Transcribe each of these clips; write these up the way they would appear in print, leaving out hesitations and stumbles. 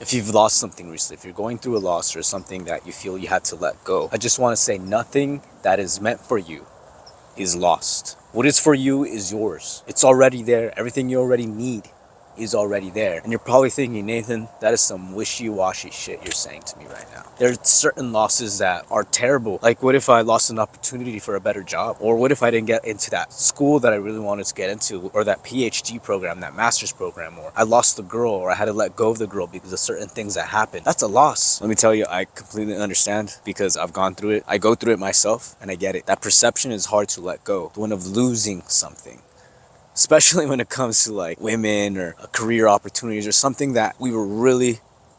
If you've lost something recently, if you're going through a loss or something that you feel you had to let go, I just want to say nothing that is meant for you is lost. What is for you is yours. It's already there. Everything you already need is already there. And you're probably thinking, Nathan, that is some wishy-washy shit you're saying to me right now. There are certain losses that are terrible. Like, what if I lost an opportunity for a better job? Or what if I didn't get into that school that I really wanted to get into, or that PhD program, that master's program, or I lost the girl, or I had to let go of the girl because of certain things that happened? That's a loss. Let me tell you, I completely understand because I've gone through it. I go through it myself and I get it. That perception is hard to let go. The one of losing something. Especially when it comes to like women or career opportunities or something that we were really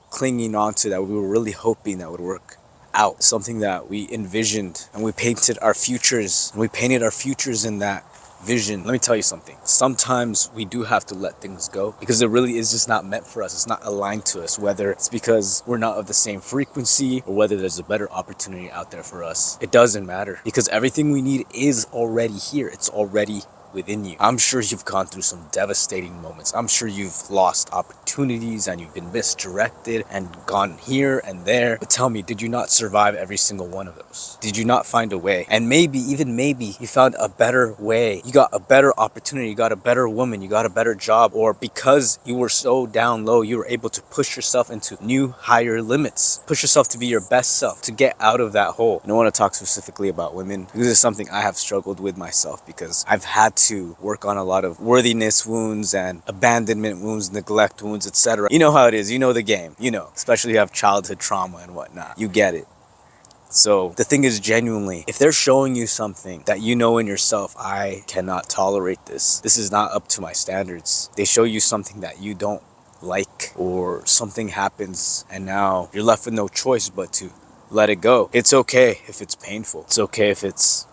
clinging on to, that we were really hoping that would work out. Something that we envisioned and we painted our futures. And we painted our futures in that vision. Let me tell you something. Sometimes we do have to let things go because it really is just not meant for us. It's not aligned to us, whether it's because we're not of the same frequency or whether there's a better opportunity out there for us. It doesn't matter because everything we need is already here. It's already within you. I'm sure you've gone through some devastating moments. I'm sure you've lost opportunities and you've been misdirected and gone here and there. But tell me, did you not survive every single one of those? Did you not find a way? And maybe, even maybe, you found a better way. You got a better opportunity. You got a better woman. You got a better job. Or because you were so down low, you were able to push yourself into new, higher limits. Push yourself to be your best self, to get out of that hole. I don't want to talk specifically about women. This is something I have struggled with myself because I've had to work on a lot of worthiness wounds and abandonment wounds, neglect wounds, etc. You know how it is. You know the game. You know, especially if you have childhood trauma and whatnot. You get it. So the thing is, genuinely, if they're showing you something that you know in yourself, I cannot tolerate this. This is not up to my standards. They show you something that you don't like, or something happens and now you're left with no choice but to let it go. It's okay if it's painful. It's okay if it's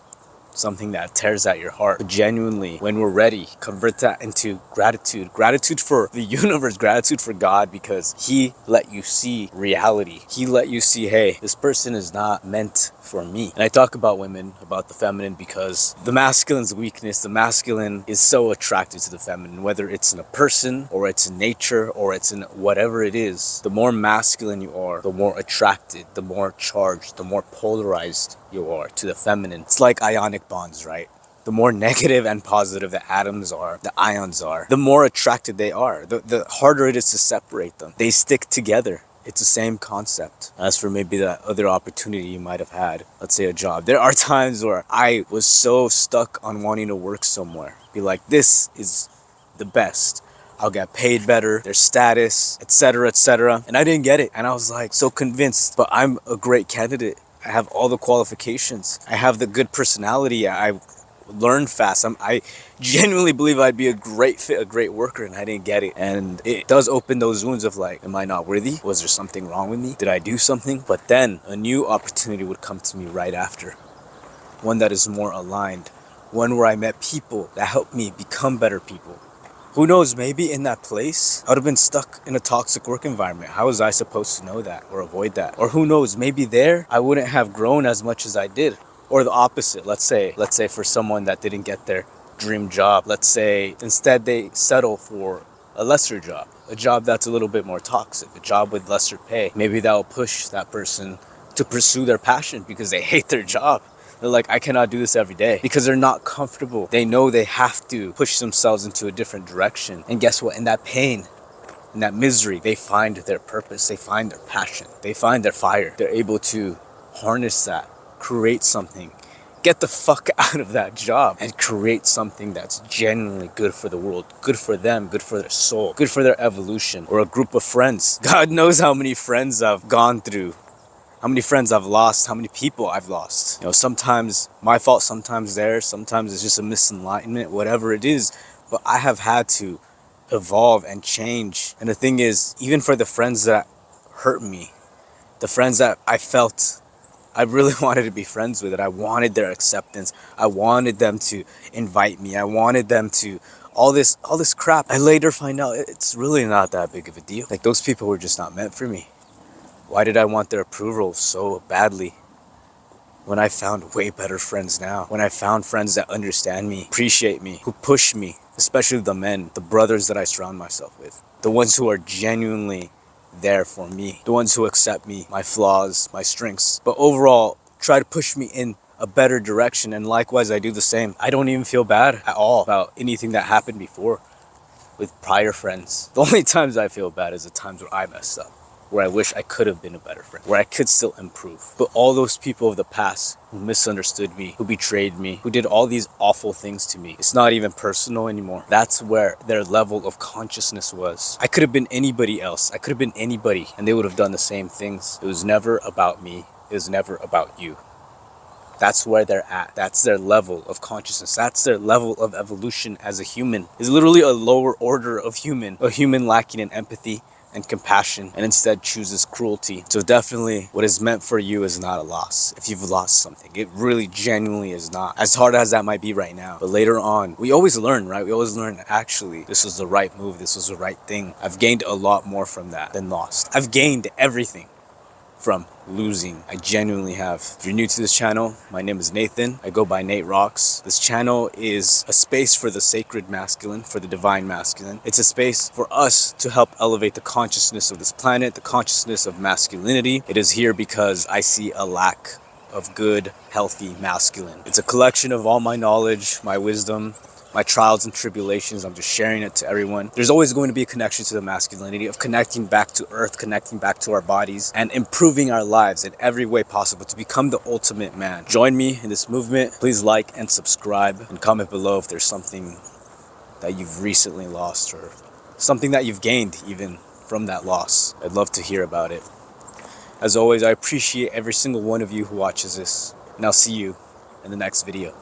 something that tears at your heart. But genuinely, when we're ready, convert that into gratitude. Gratitude for the universe, gratitude for God, because He let you see reality. He let you see, hey, this person is not meant for me. And I talk about women, about the feminine, because the masculine's weakness, the masculine is so attracted to the feminine, whether it's in a person or it's in nature or it's in whatever it is. The more masculine you are, the more attracted, the more charged, the more polarized you are to the feminine. It's like ionic bonds, right? The more negative and positive the atoms are, the ions are, the more attracted they are. The harder it is to separate them. They stick together. It's the same concept. As for maybe that other opportunity you might have had, let's say a job. There are times where I was so stuck on wanting to work somewhere. Be like, this is the best. I'll get paid better, their status, etc., etc. And I didn't get it. And I was like so convinced, but I'm a great candidate. I have all the qualifications. I have the good personality. I learn fast. I genuinely believe I'd be a great fit, a great worker, and I didn't get it. And it does open those wounds of like, am I not worthy? Was there something wrong with me? Did I do something? But then a new opportunity would come to me right after. One that is more aligned. One where I met people that helped me become better people. Who knows, maybe in that place, I would have been stuck in a toxic work environment. How was I supposed to know that or avoid that? Or who knows, maybe there, I wouldn't have grown as much as I did. Or the opposite, let's say for someone that didn't get their dream job, let's say instead they settle for a lesser job, a job that's a little bit more toxic, a job with lesser pay. Maybe that will push that person to pursue their passion because they hate their job. They're like, I cannot do this every day because they're not comfortable. They know they have to push themselves into a different direction. And guess what? In that pain, in that misery, they find their purpose. They find their passion. They find their fire. They're able to harness that, create something, get the fuck out of that job and create something that's genuinely good for the world, good for them, good for their soul, good for their evolution, or a group of friends. God knows how many friends I've gone through. How many friends I've lost, how many people I've lost. You know, sometimes my fault, sometimes theirs, sometimes it's just a misalignment, whatever it is. But I have had to evolve and change. And the thing is, even for the friends that hurt me, the friends that I felt I really wanted to be friends with, it, I wanted their acceptance. I wanted them to invite me. I wanted them to all this crap. I later find out it's really not that big of a deal. Like, those people were just not meant for me. Why did I want their approval so badly when I found way better friends now? When I found friends that understand me, appreciate me, who push me, especially the men, the brothers that I surround myself with. The ones who are genuinely there for me. The ones who accept me, my flaws, my strengths. But overall, try to push me in a better direction. And likewise, I do the same. I don't even feel bad at all about anything that happened before with prior friends. The only times I feel bad is the times where I messed up, where I wish I could have been a better friend, where I could still improve. But all those people of the past who misunderstood me, who betrayed me, who did all these awful things to me, it's not even personal anymore. That's where their level of consciousness was. I could have been anybody else. I could have been anybody, and they would have done the same things. It was never about me. It was never about you. That's where they're at. That's their level of consciousness. That's their level of evolution as a human. It's literally a lower order of human. A human lacking in empathy and compassion, and instead chooses cruelty. So definitely, what is meant for you is not a loss. If you've lost something, it really genuinely is not. As hard as that might be right now. But later on, we always learn, right? We always learn, actually, this was the right move. This was the right thing. I've gained a lot more from that than lost. I've gained everything from losing. I genuinely have. If you're new to this channel, my name is Nathan. I go by Nate Rocks. This channel is a space for the sacred masculine, for the divine masculine. It's a space for us to help elevate the consciousness of this planet, the consciousness of masculinity. It is here because I see a lack of good, healthy masculine. It's a collection of all my knowledge, my wisdom, my trials and tribulations. I'm just sharing it to everyone. There's always going to be a connection to the masculinity of connecting back to earth, connecting back to our bodies, and improving our lives in every way possible to become the ultimate man. Join me in this movement. Please like and subscribe, and comment below if there's something that you've recently lost or something that you've gained even from that loss. I'd love to hear about it. As always, I appreciate every single one of you who watches this, and I'll see you in the next video.